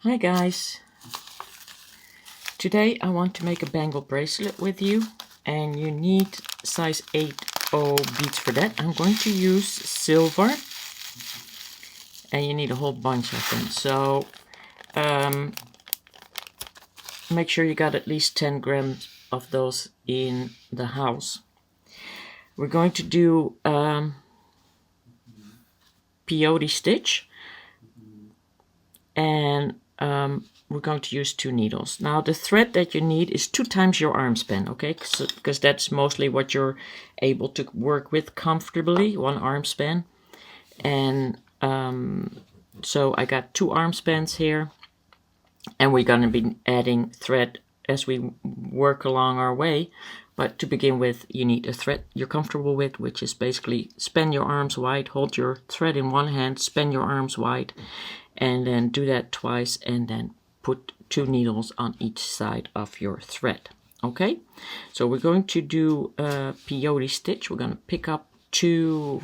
Hi guys, today I want to make a bangle bracelet with you, and you need size 8/0 beads for that. I'm going to use silver, and you need a whole bunch of them, so make sure you got at least 10 grams of those in the house. We're going to do peyote stitch, and we're going to use 2 needles. Now the thread that you need is 2 times your arm span, okay? Because that's mostly what you're able to work with comfortably, 1 arm span. And so I got 2 arm spans here, and we're going to be adding thread as we work along our way. But to begin with, you need a thread you're comfortable with, which is basically span your arms wide, hold your thread in one hand, span your arms wide, and then do that twice, and then put 2 needles on each side of your thread. Okay, so we're going to do a peyote stitch. We're going to pick up 2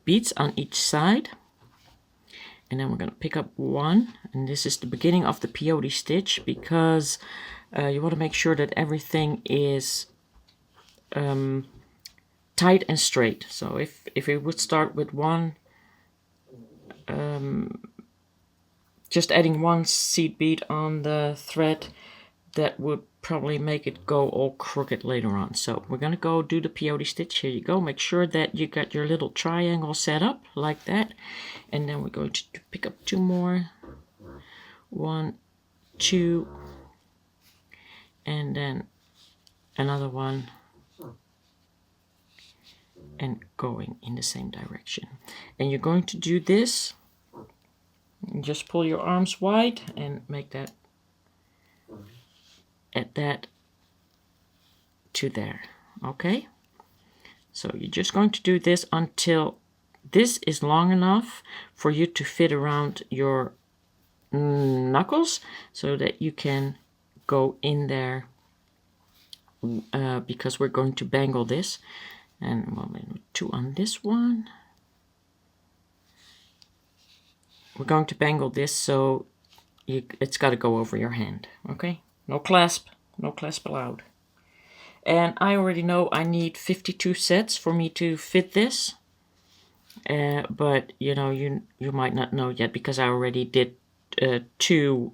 beads on each side, and then we're going to pick up 1, and this is the beginning of the peyote stitch, because you want to make sure that everything is tight and straight. So if we would start with 1, just adding 1 seed bead on the thread, that would probably make it go all crooked later on. So we're going to go do the peyote stitch. Here you go. Make sure that you got your little triangle set up like that, and then we're going to pick up 2 more. 1, 2, and then another 1, and going in the same direction. And you're going to do this, and just pull your arms wide and make that at that to there. Okay, so you're just going to do this until this is long enough for you to fit around your knuckles, so that you can go in there, because we're going to bangle this. And 2 on this one. We're going to bangle this, so it's got to go over your hand. Okay, no clasp allowed. And I already know I need 52 sets for me to fit this, but you know, you might not know yet, because I already did 2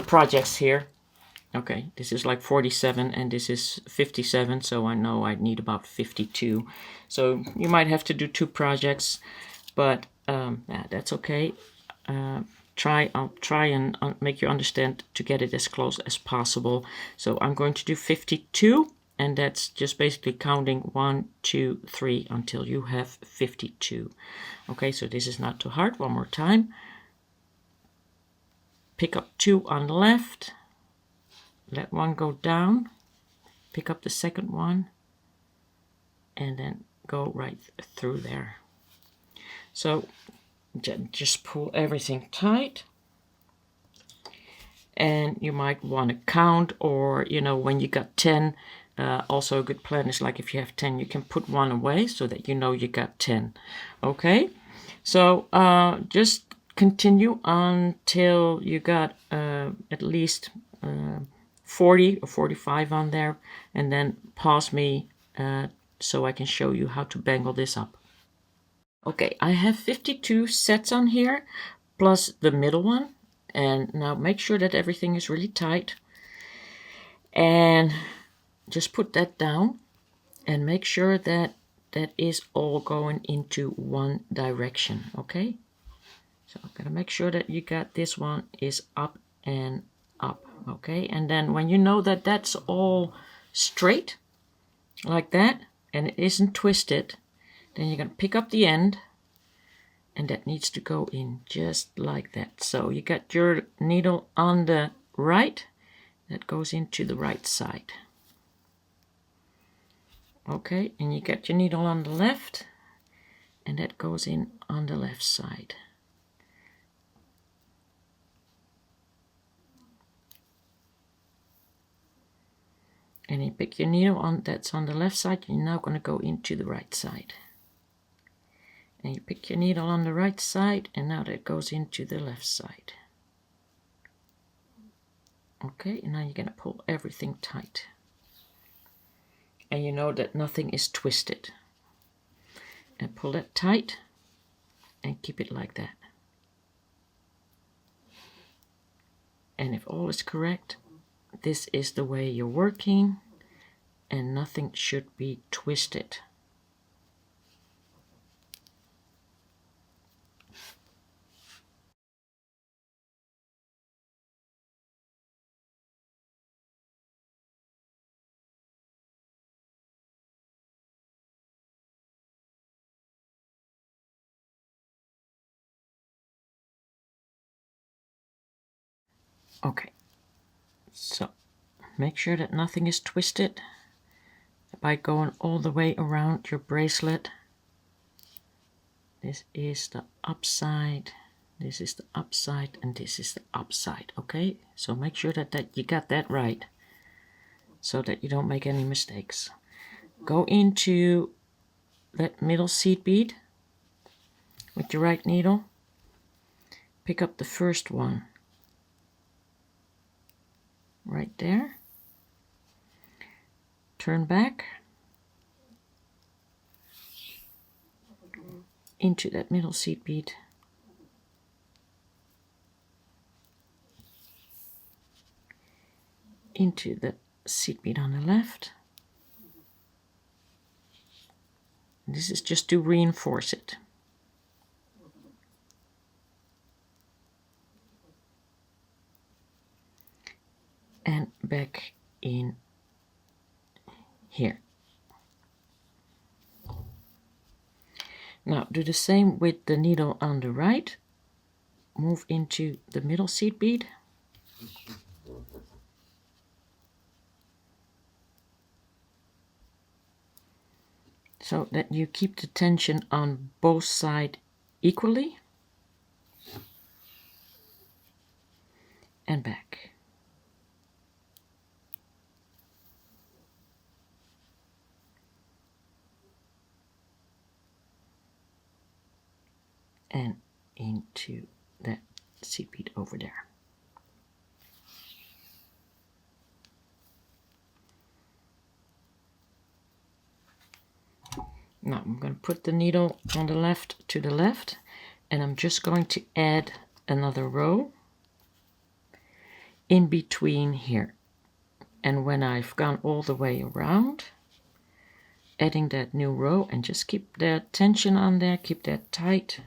projects here. Okay, this is like 47 and this is 57, so I know I need about 52. So you might have to do 2 projects, but yeah, that's okay. I'll try and make you understand to get it as close as possible. So I'm going to do 52, and that's just basically counting 1, 2, 3 until you have 52. Okay, so this is not too hard. One more time. Pick up 2 on the left. Let 1 go down, pick up the second one, and then go right through there. So just pull everything tight, and you might want to count, or you know, when you got 10, also a good plan is, like, if you have 10, you can put 1 away so that you know you got 10. Okay, so just continue until you got at least 40 or 45 on there, and then pause me so I can show you how to bangle this up. Okay, I have 52 sets on here, plus the middle one. And now make sure that everything is really tight, and just put that down, and make sure that that is all going into one direction. Okay, so I'm gonna make sure that you got this one is up and up. Okay, and then when you know that that's all straight like that and it isn't twisted, then you're going to pick up the end, and that needs to go in just like that. So you got your needle on the right, that goes into the right side. Okay, and you got your needle on the left, and that goes in on the left side. And you pick your needle on that's on the left side, you're now going to go into the right side. And you pick your needle on the right side, and now that goes into the left side. Okay, and now you're going to pull everything tight. And you know that nothing is twisted. And pull that tight and keep it like that. And if all is correct, this is the way you're working, and nothing should be twisted. Okay, so make sure that nothing is twisted by going all the way around your bracelet. This is the upside, this is the upside, and this is the upside. Okay, so make sure that you got that right so that you don't make any mistakes. Go into that middle seed bead with your right needle. Pick up the first one right there. Turn back into that middle seed bead. Into the seed bead on the left. This is just to reinforce it. And back in here. Now do the same with the needle on the right. Move into the middle seed bead. So that you keep the tension on both sides equally. And back. And into that seed bead over there. Now I'm going to put the needle on the left to the left, and I'm just going to add another row in between here. And when I've gone all the way around, adding that new row, and just keep that tension on there, keep that tight.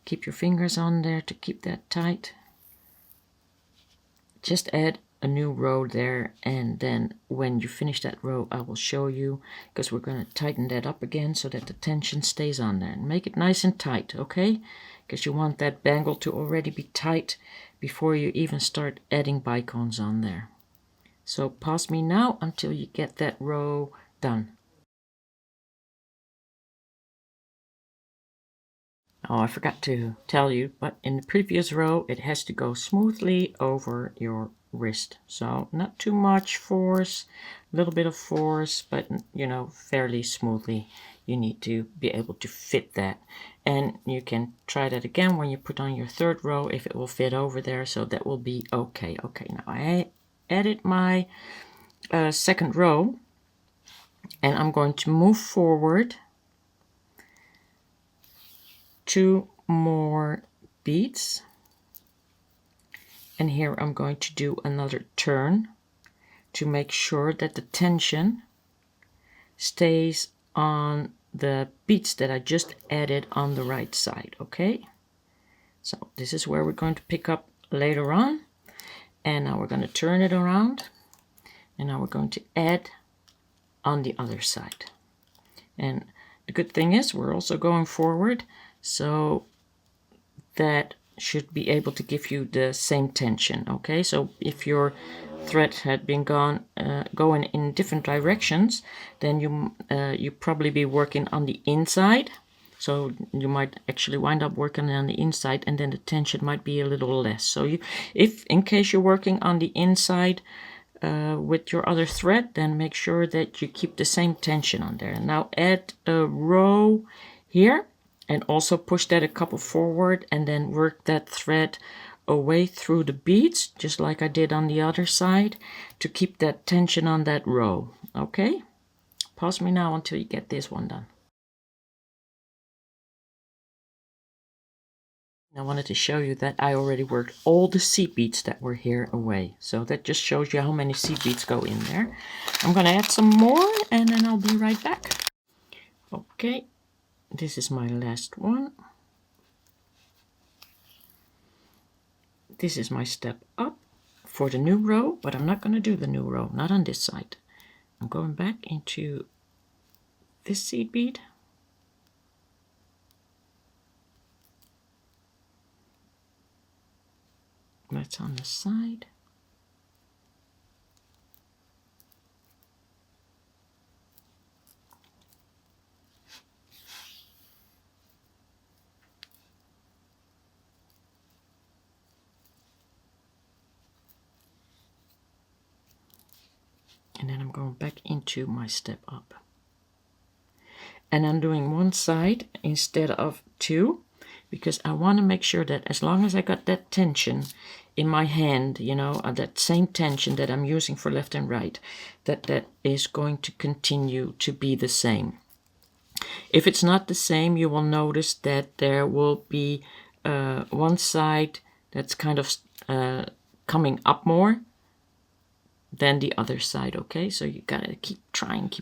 Keep your fingers on there to keep that tight. Just add a new row there, and then when you finish that row I will show you, because we're going to tighten that up again so that the tension stays on there. And make it nice and tight, okay? Because you want that bangle to already be tight before you even start adding bicones on there. So pause me now until you get that row done. Oh, I forgot to tell you, but in the previous row it has to go smoothly over your wrist. So not too much force, a little bit of force, but you know, fairly smoothly. You need to be able to fit that. And you can try that again when you put on your third row if it will fit over there, so that will be okay. Okay, now I added my second row, and I'm going to move forward 2 more beads, and here I'm going to do another turn to make sure that the tension stays on the beads that I just added on the right side. Okay, so this is where we're going to pick up later on, and now we're going to turn it around, and now we're going to add on the other side. And the good thing is we're also going forward, so that should be able to give you the same tension. Okay, so if your thread had been going in different directions, then you probably be working on the inside, so you might actually wind up working on the inside, and then the tension might be a little less. So if in case you're working on the inside with your other thread, then make sure that you keep the same tension on there. And now add a row here, and also push that a couple forward, and then work that thread away through the beads, just like I did on the other side, to keep that tension on that row. Okay, pause me now until you get this one done. I wanted to show you that I already worked all the seed beads that were here away. So that just shows you how many seed beads go in there. I'm going to add some more and then I'll be right back. Okay, this is my last one. This is my step up for the new row, but I'm not going to do the new row, not on this side. I'm going back into this seed bead. That's on the side. And then I'm going back into my step up. And I'm doing one side instead of two, because I want to make sure that as long as I got that tension in my hand, you know, that same tension that I'm using for left and right, that is going to continue to be the same. If it's not the same, you will notice that there will be one side that's kind of coming up more than the other side. Okay, so you gotta keep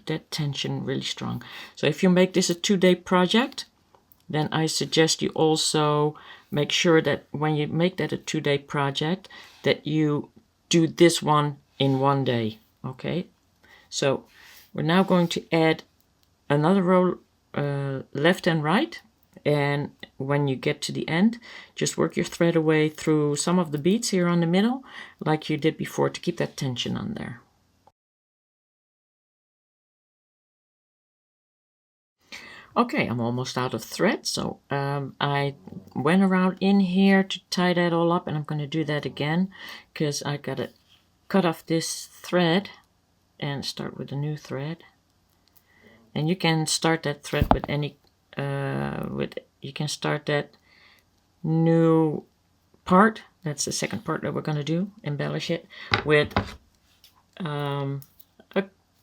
that tension really strong. So if you make this a 2-day project, then I suggest you also make sure that when you make that a 2-day project, that you do this one in 1 day. Okay, so we're now going to add another row left and right, and when you get to the end, just work your thread away through some of the beads here on the middle, like you did before, to keep that tension on there. Okay, I'm almost out of thread, so I went around in here to tie that all up, and I'm going to do that again because I got to cut off this thread and start with a new thread. And you can start that thread with any you can start that new part. That's the second part that we're going to do, embellish it with a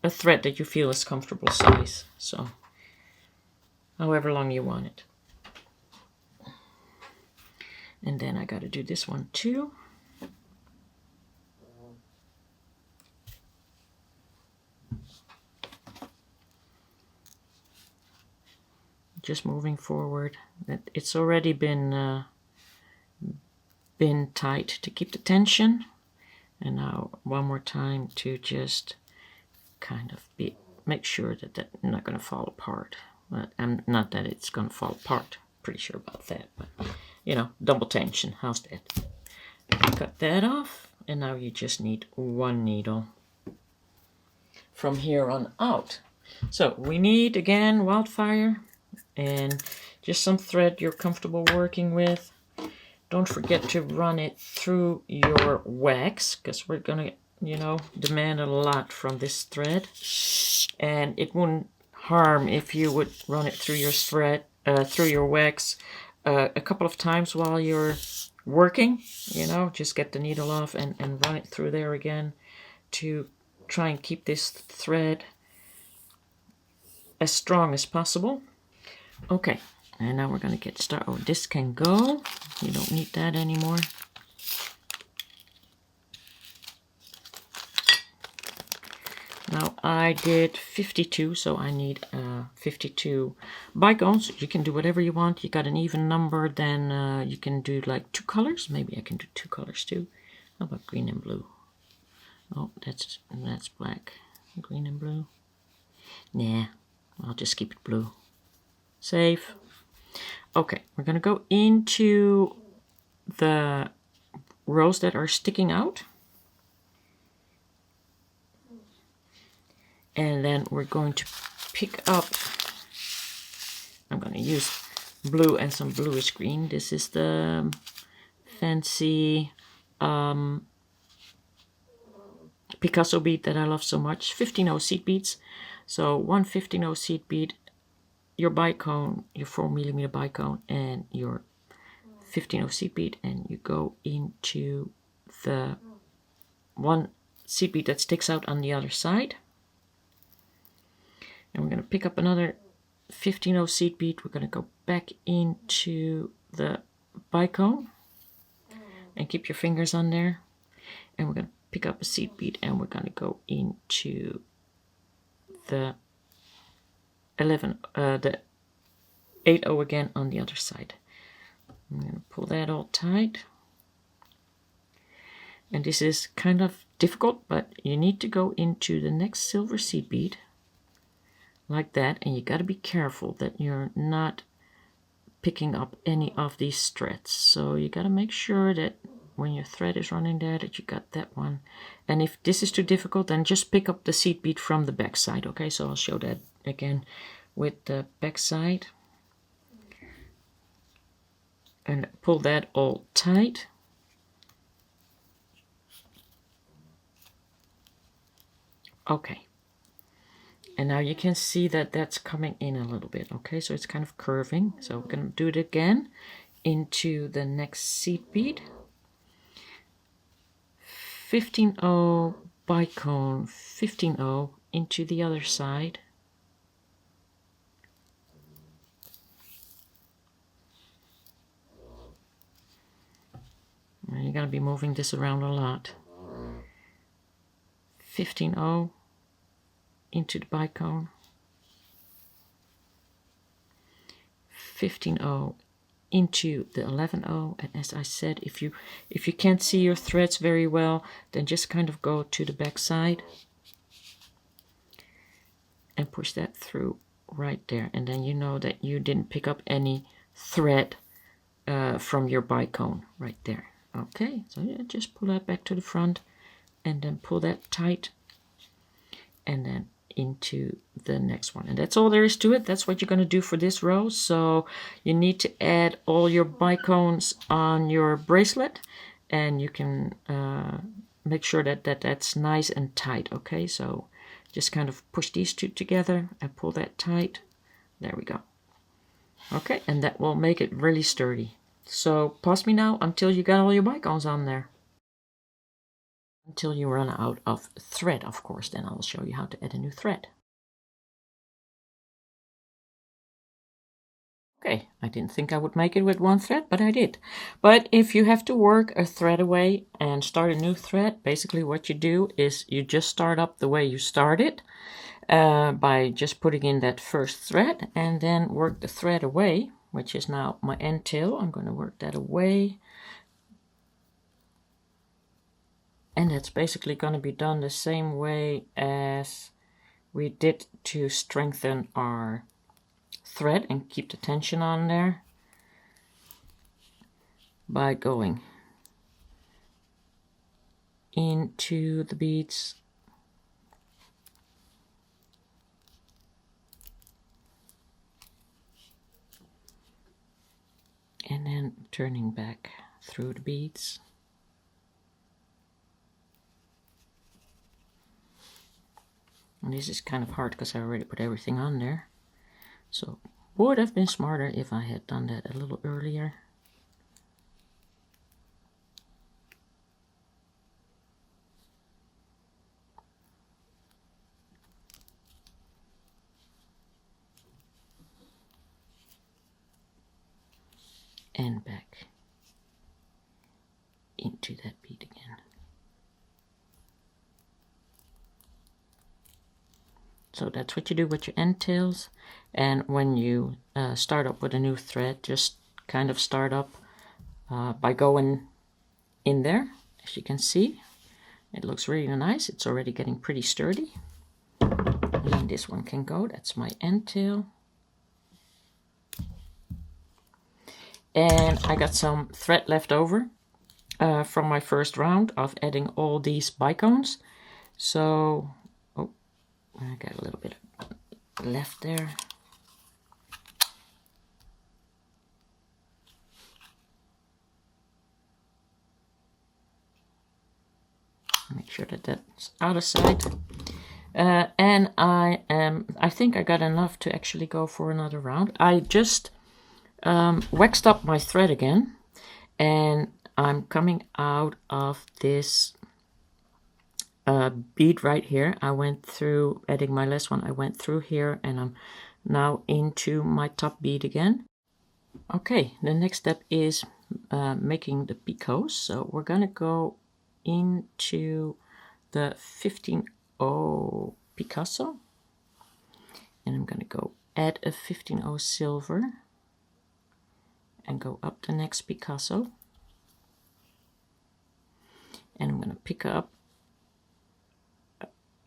thread that you feel is comfortable size, so however long you want it. And then I got to do this one too. Just moving forward. It's already been tight to keep the tension, and now one more time to just kind of make sure that that's not going to fall apart. But not that it's going to fall apart. Pretty sure about that, but you know, double tension. How's that? Cut that off, and now you just need one needle from here on out. So we need again wildfire and just some thread you're comfortable working with. Don't forget to run it through your wax, because we're gonna, you know, demand a lot from this thread, and it wouldn't harm if you would run it through your thread, through your wax a couple of times while you're working. You know, just get the needle off and run it through there again to try and keep this thread as strong as possible. Okay, and now we're going to get started. Oh, this can go. You don't need that anymore. Now I did 52, so I need 52 bicones. You can do whatever you want. You got an even number, then you can do like 2 colors. Maybe I can do 2 colors too. How about green and blue? Oh, that's black. Green and blue. Nah, I'll just keep it blue. Save. Okay, we're going to go into the rows that are sticking out. And then we're going to pick up, I'm going to use blue and some bluish green. This is the fancy Picasso bead that I love so much. 15-0 seed beads. So one 15-0 seed bead your bicone, your 4mm bicone, and your 15/0 seed bead, and you go into the one seed bead that sticks out on the other side. And we're going to pick up another 15/0 seed bead. We're going to go back into the bicone and keep your fingers on there. And we're going to pick up a seed bead and we're going to go into the 8/0 again on the other side. I'm going to pull that all tight. And this is kind of difficult, but you need to go into the next silver seed bead like that, and you got to be careful that you're not picking up any of these threads. So you got to make sure that when your thread is running there that you got that one. And if this is too difficult, then just pick up the seed bead from the back side. Okay, so I'll show that again with the back side. And pull that all tight. Okay. And now you can see that that's coming in a little bit. Okay, so it's kind of curving. So we're going to do it again into the next seed bead. 15/0 bicone, 15/0 into the other side. And you're going to be moving this around a lot. 15/0 into the bicone, 15/0 into the 11/0, and as I said, if you can't see your threads very well, then just kind of go to the back side and push that through right there, and then you know that you didn't pick up any thread from your bicone right there. Okay, so yeah, just pull that back to the front and then pull that tight and then into the next one. And that's all there is to it. That's what you're going to do for this row. So you need to add all your bicones on your bracelet, and you can make sure that that's nice and tight. Okay, so just kind of push these two together and pull that tight. There we go. Okay, and that will make it really sturdy. So pause me now until you got all your bicones on there. Until you run out of thread, of course, then I'll show you how to add a new thread. Okay, I didn't think I would make it with one thread, but I did. But if you have to work a thread away and start a new thread, basically what you do is you just start up the way you started by just putting in that first thread and then work the thread away, which is now my end tail. I'm going to work that away. And that's basically going to be done the same way as we did to strengthen our thread and keep the tension on there, by going into the beads and then turning back through the beads. And this is kind of hard because I already put everything on there. So would have been smarter if I had done that a little earlier. And back into that bead again. So that's what you do with your end tails. And when you start up with a new thread, just kind of start up by going in there. As you can see, it looks really nice. It's already getting pretty sturdy. And this one can go. That's my end tail. And I got some thread left over from my first round of adding all these bicones. So, oh, I got a little bit left there. Make sure that that's out of sight. And I think I got enough to actually go for another round. I just waxed up my thread again, and I'm coming out of this bead right here. I went through, adding my last one, I went through here, and I'm now into my top bead again. Okay, the next step is making the picots. So we're gonna go into the 15-0 Picasso, and I'm gonna go add a 15-0 silver and go up the next Picasso, and I'm gonna pick up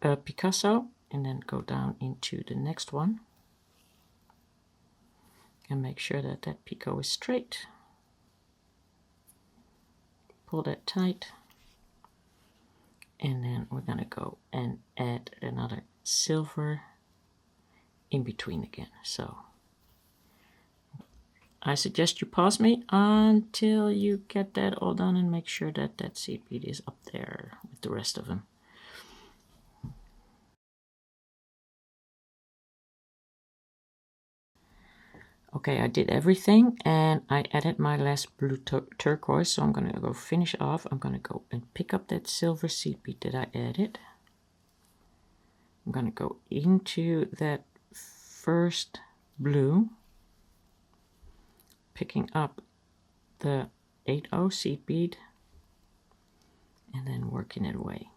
a Picasso and then go down into the next one and make sure that that picot is straight. Pull that tight, and then we're gonna go and add another silver in between again. So I suggest you pause me until you get that all done and make sure that that seed bead is up there with the rest of them. Okay, I did everything and I added my last blue turquoise, so I'm gonna go finish off. I'm gonna go and pick up that silver seed bead that I added. I'm gonna go into that first blue, picking up the 8-0 seed bead and then working it away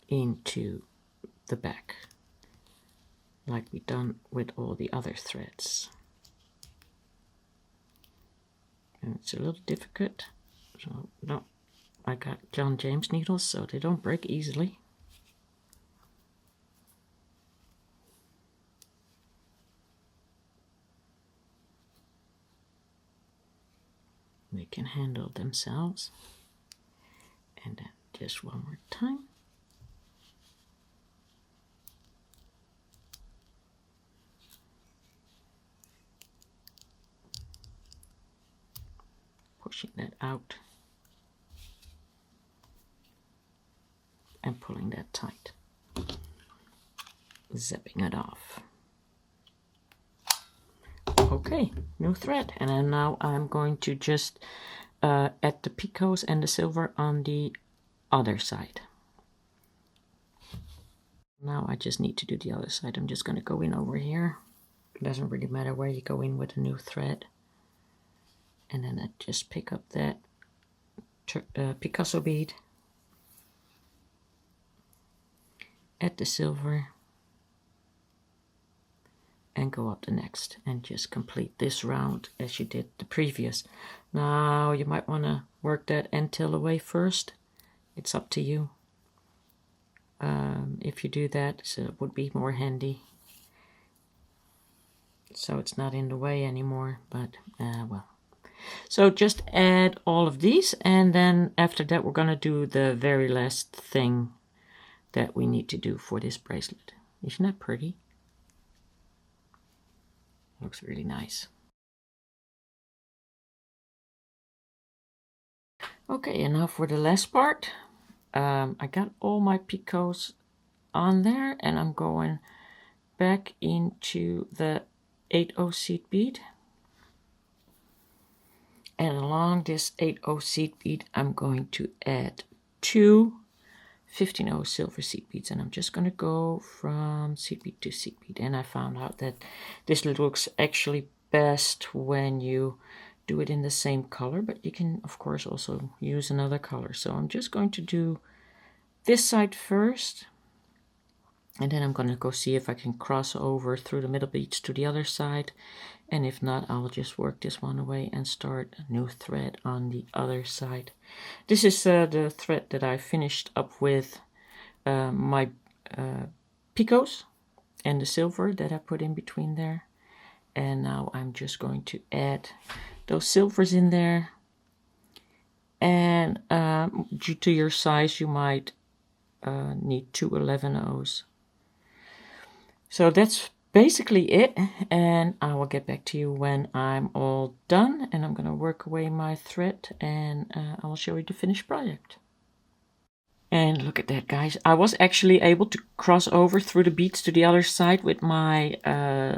into the back, like we done with all the other threads. And it's a little difficult, so no, I got John James needles, so they don't break easily. They can handle themselves. And then just one more time. Pushing that out and pulling that tight. Zipping it off. Okay, new thread. And then now I'm going to just add the picots and the silver on the other side. Now I just need to do the other side. I'm just going to go in over here. It doesn't really matter where you go in with a new thread. And then I just pick up that Picasso bead, add the silver, and go up the next, and just complete this round as you did the previous. Now you might want to work that end tail away first. It's up to you. If you do that, so it would be more handy, so it's not in the way anymore, but well. So just add all of these, and then after that we're going to do the very last thing that we need to do for this bracelet. Isn't that pretty? Looks really nice. Okay, and now for the last part. I got all my picots on there, and I'm going back into the 8-0 seed bead. And along this 8-0 seed bead, I'm going to add two 15-0 silver seed beads, and I'm just going to go from seed bead to seed bead. And I found out that this looks actually best when you do it in the same color, but you can of course also use another color. So I'm just going to do this side first, and then I'm going to go see if I can cross over through the middle beads to the other side, and if not, I'll just work this one away and start a new thread on the other side. This is the thread that I finished up with my picots and the silver that I put in between there. And now I'm just going to add those silvers in there. And due to your size, you might need 2 11-0s. So that's basically it, and I will get back to you when I'm all done, and I'm going to work away my thread, and I will show you the finished project. And look at that, guys. I was actually able to cross over through the beads to the other side with my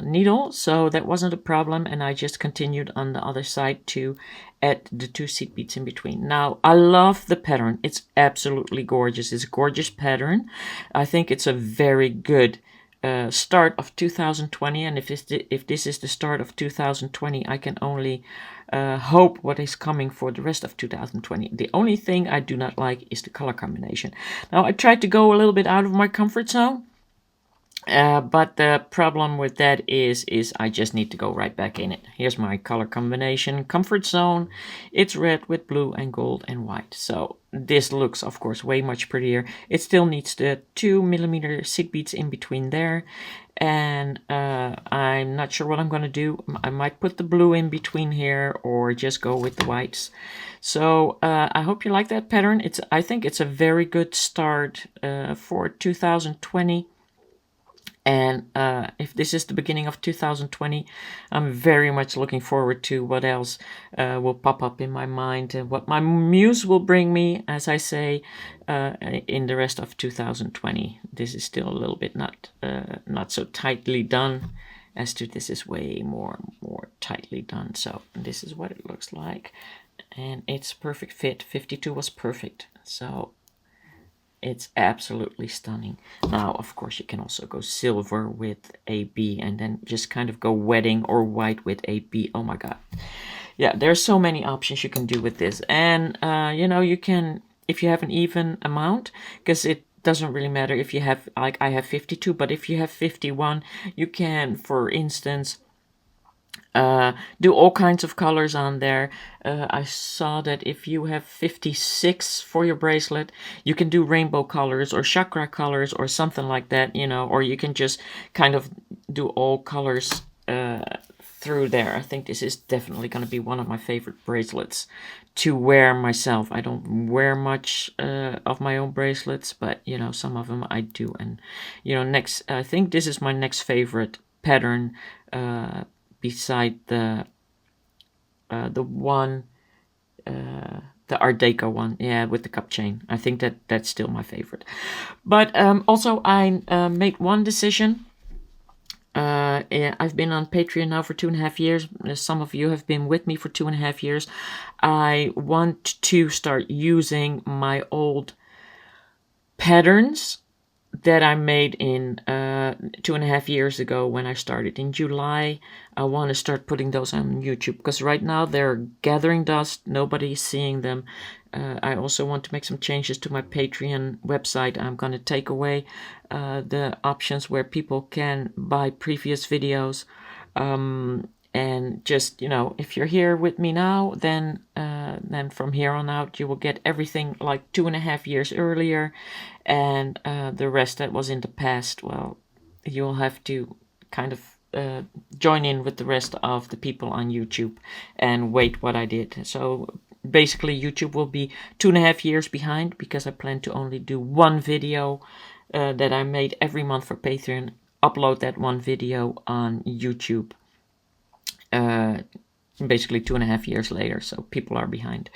needle, so that wasn't a problem, and I just continued on the other side to add the 2 seed beads in between. Now, I love the pattern. It's absolutely gorgeous. It's a gorgeous pattern. I think it's a very good start of 2020, and if this is the start of 2020, I can only hope what is coming for the rest of 2020. The only thing I do not like is the color combination. Now, I tried to go a little bit out of my comfort zone, but the problem with that is I just need to go right back in it. Here's my color combination comfort zone. It's red with blue and gold and white. So this looks, of course, way much prettier. It still needs the 2mm seed beads in between there. And I'm not sure what I'm going to do. I might put the blue in between here or just go with the whites. So I hope you like that pattern. I think it's a very good start for 2020. And if this is the beginning of 2020, I'm very much looking forward to what else will pop up in my mind and what my muse will bring me, as I say, in the rest of 2020. This is still a little bit not so tightly done. As to this is way more tightly done. So this is what it looks like, and it's perfect fit. 52 was perfect. So it's absolutely stunning. Now, of course, you can also go silver with AB and then just kind of go wedding or white with AB. Oh my God. Yeah, there's so many options you can do with this. And, you know, you can, if you have an even amount, because it doesn't really matter if you have, like I have 52, but if you have 51, you can, for instance, do all kinds of colors on there. I saw that if you have 56 for your bracelet, you can do rainbow colors or chakra colors or something like that, you know, or you can just kind of do all colors through there. I think this is definitely going to be one of my favorite bracelets to wear myself. I don't wear much of my own bracelets, but, you know, some of them I do. And, you know, next, I think this is my next favorite pattern beside the one, the Art Deco one, yeah, with the cup chain. I think that's still my favorite. But also I made one decision. I've been on Patreon now for 2.5 years. Some of you have been with me for 2.5 years. I want to start using my old patterns that I made in 2.5 years ago when I started in July. I want to start putting those on YouTube because right now they're gathering dust. Nobody's seeing them. I also want to make some changes to my Patreon website. I'm going to take away the options where people can buy previous videos. And just, you know, if you're here with me now, then from here on out, you will get everything like 2.5 years earlier. And the rest that was in the past, well, you'll have to kind of join in with the rest of the people on YouTube and wait what I did. So basically, YouTube will be 2.5 years behind because I plan to only do one video that I made every month for Patreon, upload that one video on YouTube. Basically 2.5 years later, so people are behind.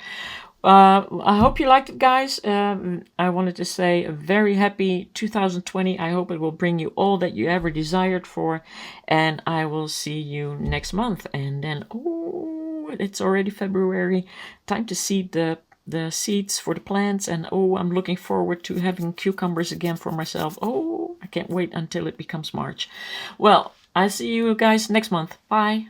I hope you liked it, guys. I wanted to say a very happy 2020. I hope it will bring you all that you ever desired for, and I will see you next month. And then, oh, it's already February. Time to seed the seeds for the plants, and oh, I'm looking forward to having cucumbers again for myself. Oh, I can't wait until it becomes March. Well, I'll see you guys next month. Bye.